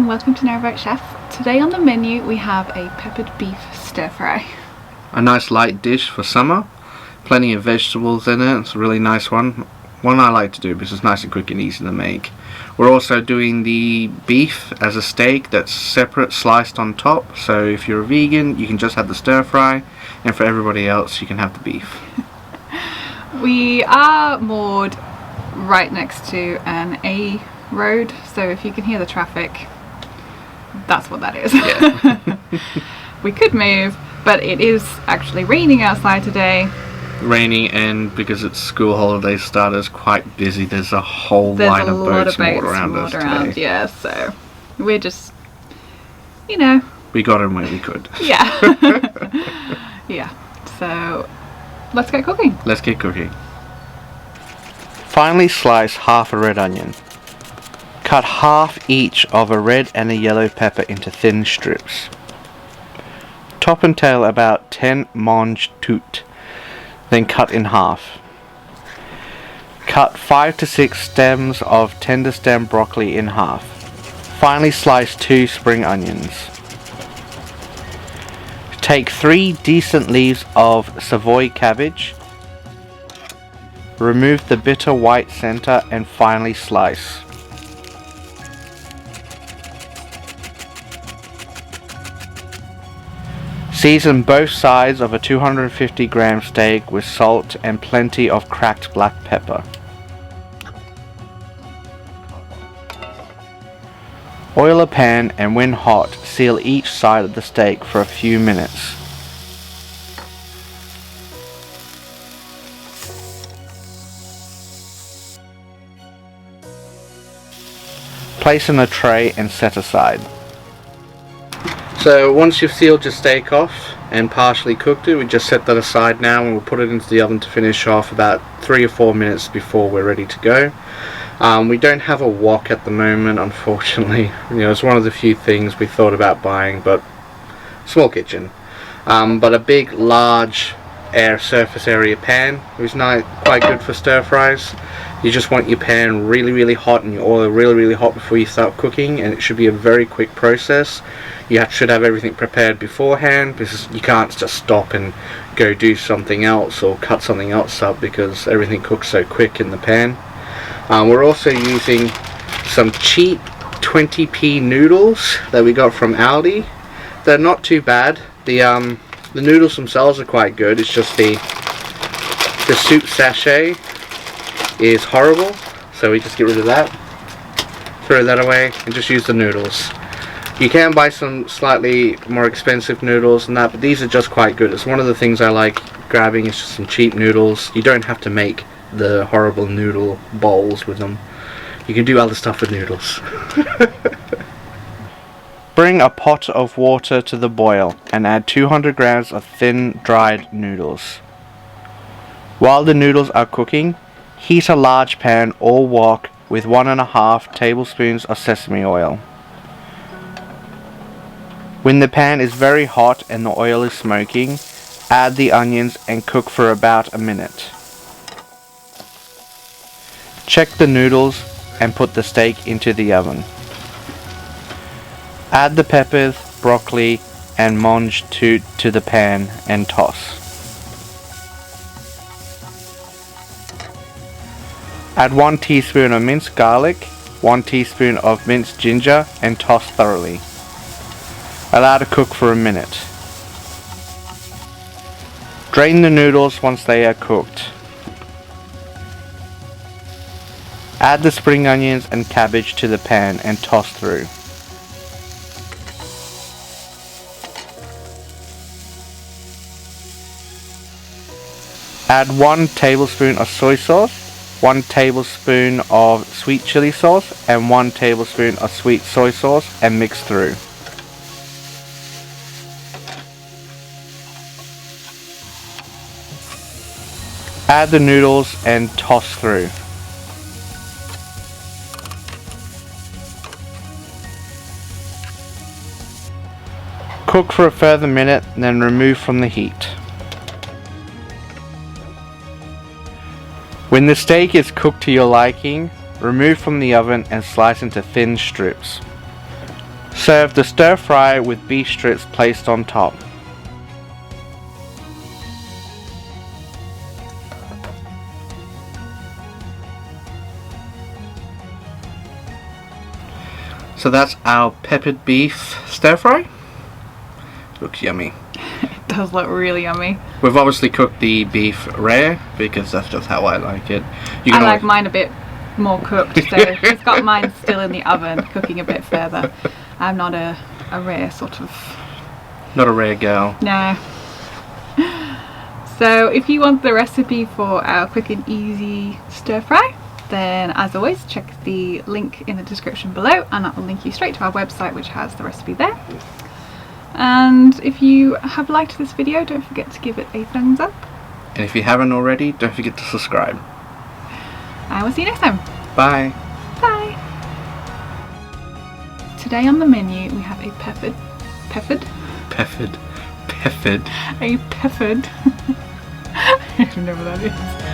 welcome to Narrowboat Chef. Today on the menu we have a peppered beef stir fry. A nice light dish for summer. Plenty of vegetables in it. It's a really nice one. One I like to do because it's nice and quick and easy to make. We're also doing the beef as a steak that's separate, sliced on top. So if you're a vegan, you can just have the stir fry, and for everybody else, you can have the beef. We are moored right next to an A road, so if you can hear the traffic, that's what that is. Yeah. We could move, but it is actually raining outside today. Raining, and because it's school holidays started, it's quite busy. There's a whole line of boats moored around us today. Yeah, so we're just, you know. We got in where we could. Yeah. Yeah, so let's get cooking. Let's get cooking. Finely slice half a red onion. Cut half each of a red and a yellow pepper into thin strips. Top and tail about 10 mange tout, then cut in half. Cut 5 to 6 stems of tender stem broccoli in half. Finely slice 2 spring onions. Take 3 decent leaves of Savoy cabbage. Remove the bitter white center and finely slice. Season both sides of a 250 gram steak with salt and plenty of cracked black pepper. Oil a pan and when hot, seal each side of the steak for a few minutes. Place in a tray and set aside. So once you've sealed your steak off and partially cooked it, we just set that aside now and we'll put it into the oven to finish off about 3 or 4 minutes before we're ready to go. We don't have a wok at the moment, unfortunately. You know, it's one of the few things we thought about buying, but small kitchen. But a big, large air surface area pan is quite good for stir fries. You just want your pan really hot and your oil really hot before you start cooking, and it should be a very quick process. You should have everything prepared beforehand because you can't just stop and go do something else or cut something else up because everything cooks so quick in the pan. We're also using some cheap 20p noodles that we got from Aldi. They're not too bad. The noodles themselves are quite good. It's just the soup sachet is horrible, so we just get rid of that, throw that away, and just use the noodles. You can buy some slightly more expensive noodles than that, but these are just quite good. It's one of the things I like grabbing, is just some cheap noodles. You don't have to make the horrible noodle bowls with them. You can do other stuff with noodles. Bring a pot of water to the boil and add 200 grams of thin dried noodles. While the noodles are cooking, heat a large pan or wok with 1.5 tablespoons of sesame oil. When the pan is very hot and the oil is smoking, add the onions and cook for about a minute. Check the noodles and put the steak into the oven. Add the peppers, broccoli and mange tout to the pan and toss. Add 1 teaspoon of minced garlic, 1 teaspoon of minced ginger and toss thoroughly. Allow to cook for a minute. Drain the noodles once they are cooked. Add the spring onions and cabbage to the pan and toss through. Add 1 tablespoon of soy sauce, 1 tablespoon of sweet chili sauce and 1 tablespoon of sweet soy sauce and mix through. Add the noodles and toss through. Cook for a further minute and then remove from the heat. When the steak is cooked to your liking, remove from the oven and slice into thin strips. Serve the stir fry with beef strips placed on top. So that's our peppered beef stir fry. Looks yummy. It does look really yummy. We've obviously cooked the beef rare because that's just how I like it. I like mine a bit more cooked, so it's got mine still in the oven, cooking a bit further. I'm not a rare sort of... Not a rare girl. No. So if you want the recipe for our quick and easy stir fry, then as always check the link in the description below and that will link you straight to our website which has the recipe there. And if you have liked this video, don't forget to give it a thumbs up. And if you haven't already, don't forget to subscribe. I will see you next time. Bye. Bye. Today on the menu we have a peppered. A peppered. I don't know what that is.